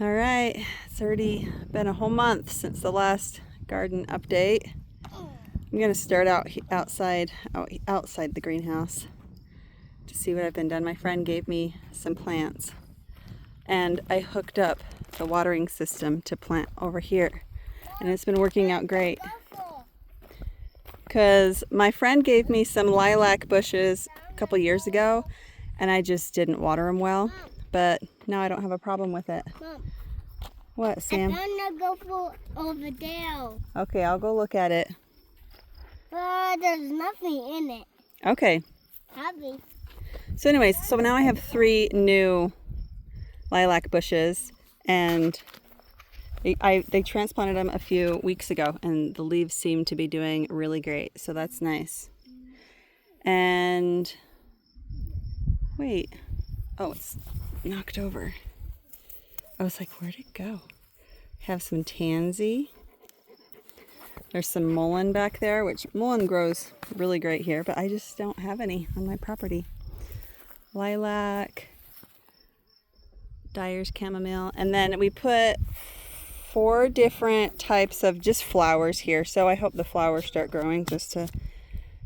All right, it's already been a whole month since the last garden update. I'm gonna start out outside the greenhouse to see what I've been done. My friend gave me some plants and I hooked up the watering system to plant over here, and it's been working out great because my friend gave me some lilac bushes a couple years ago and I just didn't water them well, but now I don't have a problem with it. Mom, What, Sam? I found a gopher over there. Okay, I'll go look at it. But there's nothing in it. Okay. Happy. So anyways, so now I have 3 new lilac bushes, and they transplanted them a few weeks ago, and the leaves seem to be doing really great, so that's nice. And wait, oh, it's knocked over. I was like, where'd it go? Have some tansy. There's some mullein back there, which mullein grows really great here, but I just don't have any on my property. Lilac, Dyer's chamomile, and then we put 4 different types of just flowers here, so I hope the flowers start growing just to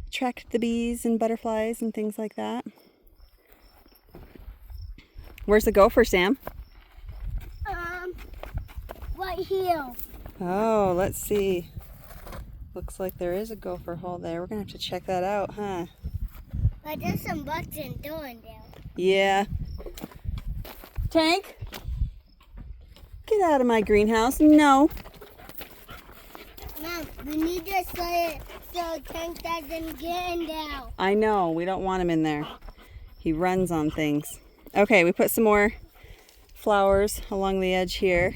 attract the bees and butterflies and things like that. Where's the gopher, Sam? Right here. Oh, let's see. Looks like there is a gopher hole there. We're gonna have to check that out, huh? But there's some bugs in there. Yeah. Tank? Get out of my greenhouse. No. Mom, we need to say it so Tank doesn't get in there. I know, we don't want him in there. He runs on things. Okay, we put some more flowers along the edge here.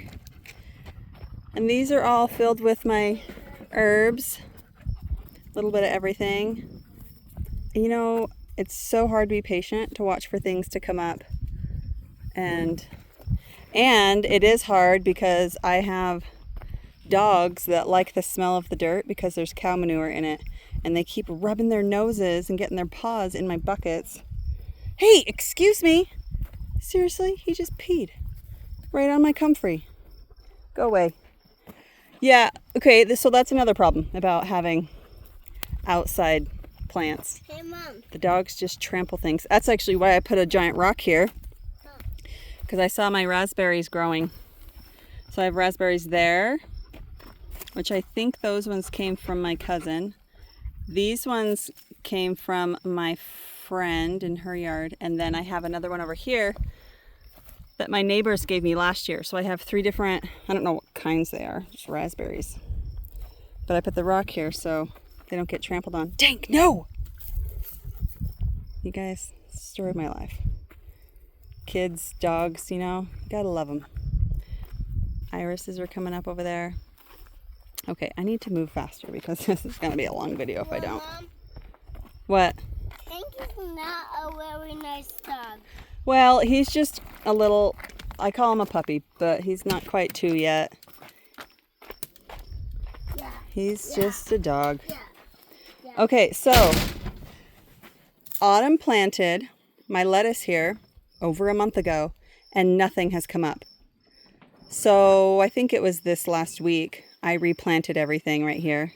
And these are all filled with my herbs. A little bit of everything. You know, it's so hard to be patient to watch for things to come up. And it is hard because I have dogs that like the smell of the dirt because there's cow manure in it, and they keep rubbing their noses and getting their paws in my buckets. Hey, excuse me. Seriously? He just peed right on my comfrey. Go away. Yeah, okay, so that's another problem about having outside plants. Hey, Mom. The dogs just trample things. That's actually why I put a giant rock here, because I saw my raspberries growing. So I have raspberries there, which I think those ones came from my cousin. These ones came from my friend in her yard, and then I have another one over here that my neighbors gave me last year. So I have 3 different, I don't know what kinds they are, just raspberries. But I put the rock here so they don't get trampled on. Tank, no! You guys, story of my life. Kids, dogs, you know, gotta love them. Irises are coming up over there. Okay, I need to move faster because this is gonna be a long video if I don't. Mom, What? Tank is not a very nice dog. Well, he's just a little, I call him a puppy, but he's not quite 2 yet. Yeah. He's just a dog. Yeah. Okay, so Autumn planted my lettuce here over a month ago, and nothing has come up. So I think it was this last week I replanted everything right here.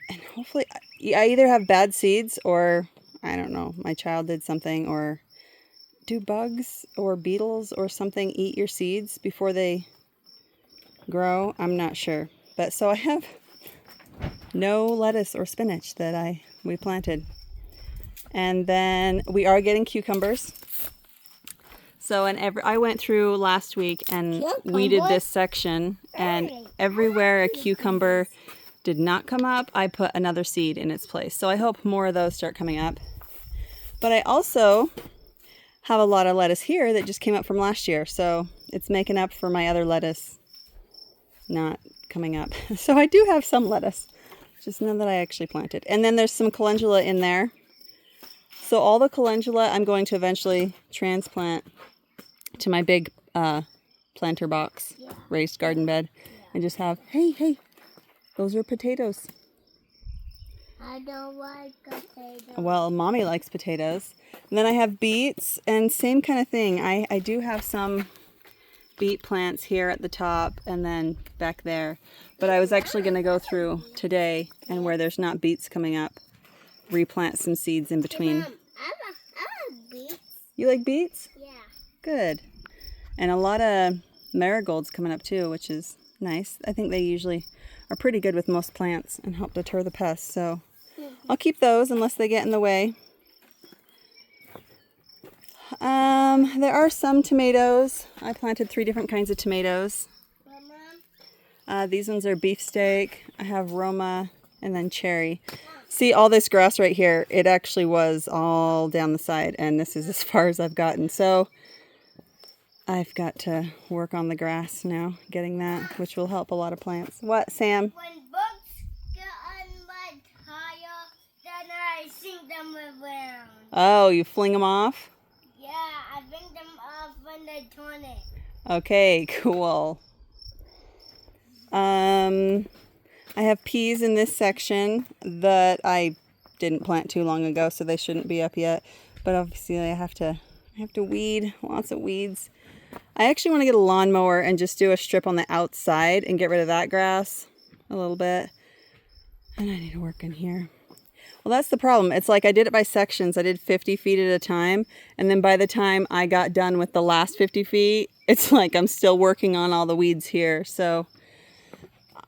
And hopefully, I either have bad seeds or, I don't know, my child did something, or do bugs or beetles or something eat your seeds before they grow? I'm not sure. But so I have no lettuce or spinach that we planted. And then we are getting cucumbers. So I went through last week and weeded this section, and everywhere a cucumber did not come up, I put another seed in its place. So I hope more of those start coming up. But I also have a lot of lettuce here that just came up from last year. So it's making up for my other lettuce not coming up. So I do have some lettuce, just none that I actually planted. And then there's some calendula in there. So all the calendula I'm going to eventually transplant to my big planter box, raised garden bed, and just have, hey, those are potatoes. I don't like potatoes. Well, Mommy likes potatoes. And then I have beets, and same kind of thing. I do have some beet plants here at the top and then back there. But I was actually going to go through today and where there's not beets coming up, replant some seeds in between. Mom, I like beets. You like beets? Yeah. Good. And a lot of marigolds coming up too, which is nice. I think they usually are pretty good with most plants and help deter the pests. So I'll keep those unless they get in the way. There are some tomatoes. I planted 3 different kinds of tomatoes. Mom, These ones are beefsteak. I have Roma and then cherry. See all this grass right here? It actually was all down the side, and this is as far as I've gotten. So I've got to work on the grass now, getting that, which will help a lot of plants. What, Sam? when bugs get on my tire, then I sing them around. Oh, you fling them off? Yeah, I bring them off when they turn it. Okay, cool. I have peas in this section that I didn't plant too long ago, so they shouldn't be up yet. But obviously I have to weed, lots of weeds. I actually want to get a lawnmower and just do a strip on the outside and get rid of that grass a little bit. And I need to work in here. Well, that's the problem. It's like I did it by sections. I did 50 feet at a time. And then by the time I got done with the last 50 feet, it's like I'm still working on all the weeds here. So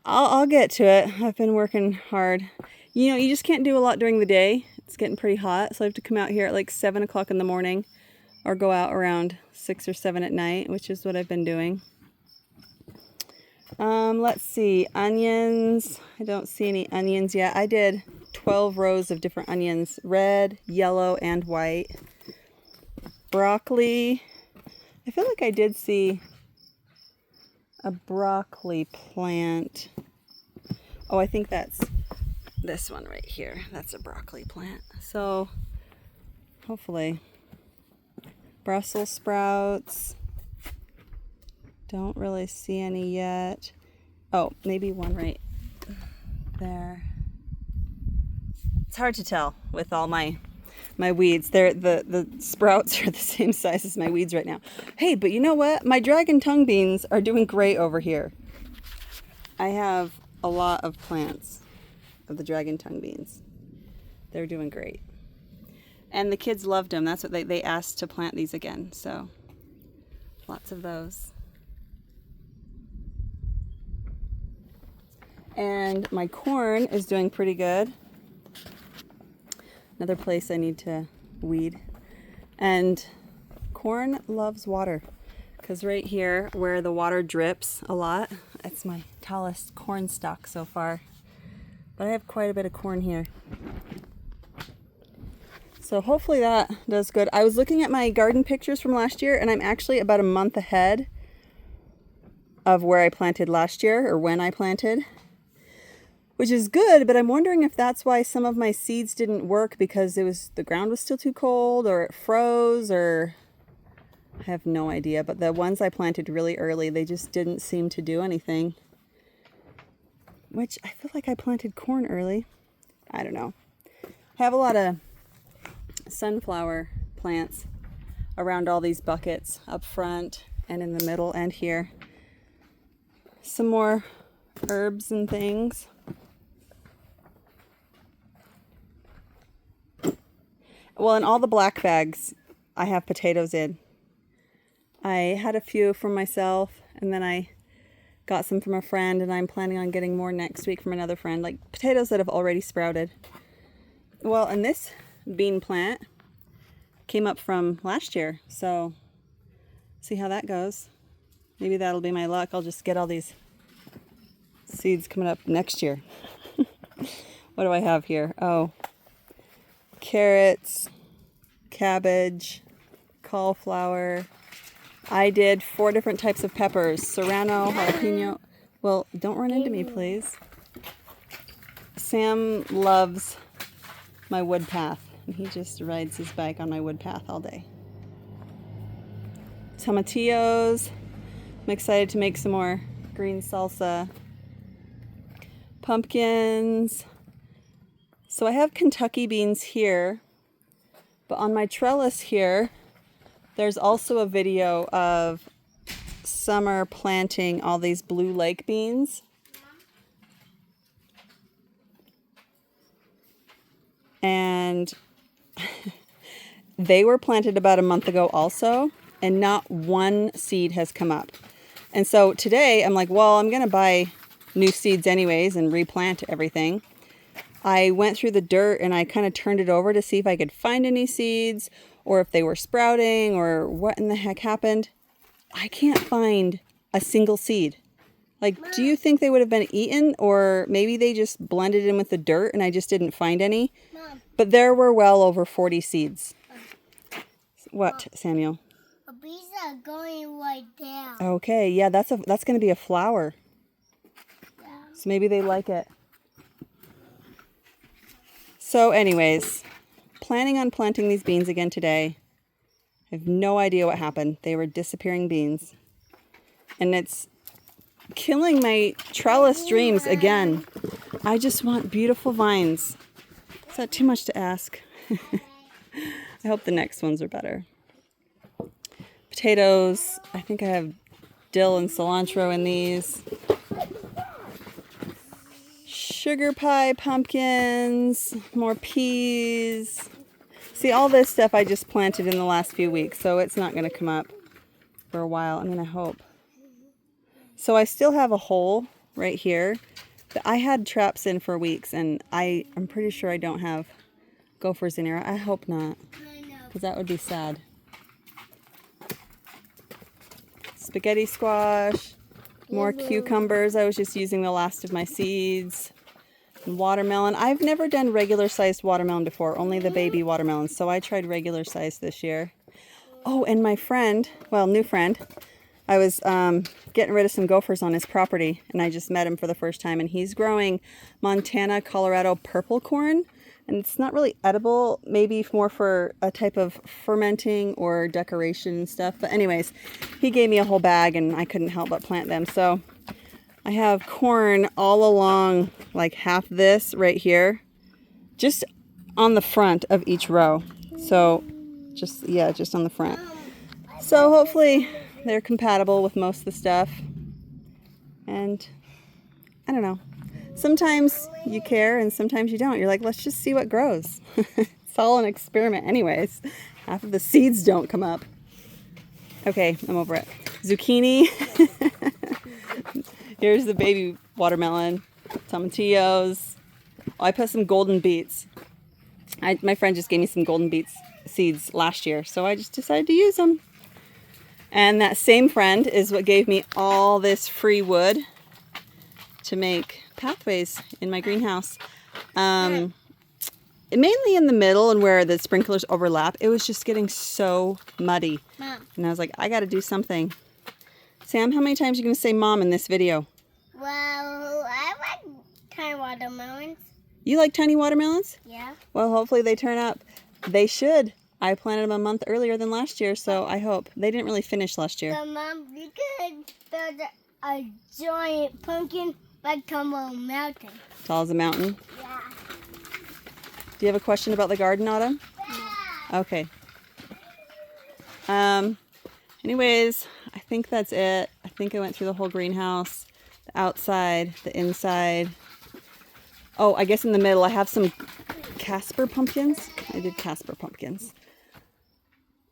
I'll get to it. I've been working hard. You know, you just can't do a lot during the day. It's getting pretty hot. So I have to come out here at like 7 o'clock in the morning or go out around 6 or 7 at night, which is what I've been doing. Let's see. Onions. I don't see any onions yet. I did 12 rows of different onions, red, yellow, and white. Broccoli. I feel like I did see a broccoli plant. Oh, I think that's this one right here. That's a broccoli plant. So hopefully. Brussels sprouts. Don't really see any yet. Oh, maybe one right there. It's hard to tell with all my weeds. The sprouts are the same size as my weeds right now. Hey, but you know what? My dragon tongue beans are doing great over here. I have a lot of plants of the dragon tongue beans. They're doing great. And the kids loved them. That's what they asked to plant these again. So lots of those. And my corn is doing pretty good. Another place I need to weed. And corn loves water. Because right here where the water drips a lot, it's my tallest corn stalk so far. But I have quite a bit of corn here. So hopefully that does good. I was looking at my garden pictures from last year, and I'm actually about a month ahead of where I planted last year, or when I planted, which is good, but I'm wondering if that's why some of my seeds didn't work, because the ground was still too cold, or it froze, or I have no idea. But the ones I planted really early, they just didn't seem to do anything, which I feel like I planted corn early. I don't know. I have a lot of sunflower plants around all these buckets up front and in the middle and here. Some more herbs and things. Well, in all the black bags, I have potatoes in. I had a few for myself, and then I got some from a friend, and I'm planning on getting more next week from another friend, like potatoes that have already sprouted. Well, and this bean plant came up from last year, so see how that goes. Maybe that'll be my luck. I'll just get all these seeds coming up next year. What do I have here? Oh, carrots, cabbage, cauliflower. I did 4 different types of peppers: serrano, jalapeno. Well, don't run into me, please. Sam loves my wood path, and he just rides his bike on my wood path all day. Tomatillos. I'm excited to make some more green salsa. Pumpkins. So I have Kentucky beans here, but on my trellis here, there's also a video of summer planting all these blue lake beans. And they were planted about a month ago also, and not one seed has come up. And so today I'm like, well, I'm going to buy new seeds anyways and replant everything. I went through the dirt and I kind of turned it over to see if I could find any seeds or if they were sprouting or what in the heck happened. I can't find a single seed. Like, do you think they would have been eaten, or maybe they just blended in with the dirt and I just didn't find any? Mom, But there were well over 40 seeds. What, Samuel? the bees are going right down. Okay, yeah, that's going to be a flower. Yeah. So maybe they like it. So anyways, planning on planting these beans again today. I have no idea what happened. They were disappearing beans. And it's killing my trellis dreams again. I just want beautiful vines. Is that too much to ask? I hope the next ones are better. Potatoes. I think I have dill and cilantro in these. Sugar pie pumpkins. More peas. See, all this stuff I just planted in the last few weeks, so it's not going to come up for a while. I mean, I hope. So I still have a hole right here that I had traps in for weeks, and I'm pretty sure I don't have gophers in here. I hope not, I know. because that would be sad. Spaghetti squash, more cucumbers. I was just using the last of my seeds. And watermelon. I've never done regular sized watermelon before, only the baby watermelon. So I tried regular size this year. Oh, and my friend, well, new friend, I was getting rid of some gophers on his property, and I just met him for the first time, and he's growing Montana, Colorado purple corn. And it's not really edible, maybe more for a type of fermenting or decoration and stuff. But anyways, he gave me a whole bag and I couldn't help but plant them. So I have corn all along, like half this right here, just on the front of each row. So just on the front. So hopefully they're compatible with most of the stuff. And I don't know. Sometimes you care and sometimes you don't. You're like, let's just see what grows. It's all an experiment anyways. Half of the seeds don't come up. Okay, I'm over it. Zucchini. Here's the baby watermelon. Tomatillos. Oh, I put some golden beets. My friend just gave me some golden beets seeds last year, so I just decided to use them. And that same friend is what gave me all this free wood to make pathways in my greenhouse. Mainly in the middle and where the sprinklers overlap, it was just getting so muddy. Mom. And I was like, I got to do something. Sam, how many times are you going to say mom in this video? Well, I like tiny watermelons. You like tiny watermelons? Yeah. Well, hopefully they turn up. They should. I planted them a month earlier than last year, so I hope. They didn't really finish last year. So, Mom, you could build a giant pumpkin like Tumble Mountain. Tall as a mountain. Yeah. Do you have a question about the garden, Autumn? Yeah. Okay. Anyways, I think that's it. I think I went through the whole greenhouse, the outside, the inside. Oh, I guess in the middle I have some Casper pumpkins. I did Casper pumpkins.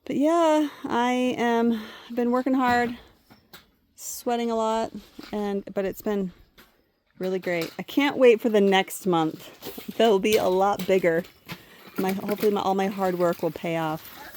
But yeah, I've been working hard, sweating a lot, but it's been really great. I can't wait for the next month. They'll be a lot bigger. Hopefully all my hard work will pay off.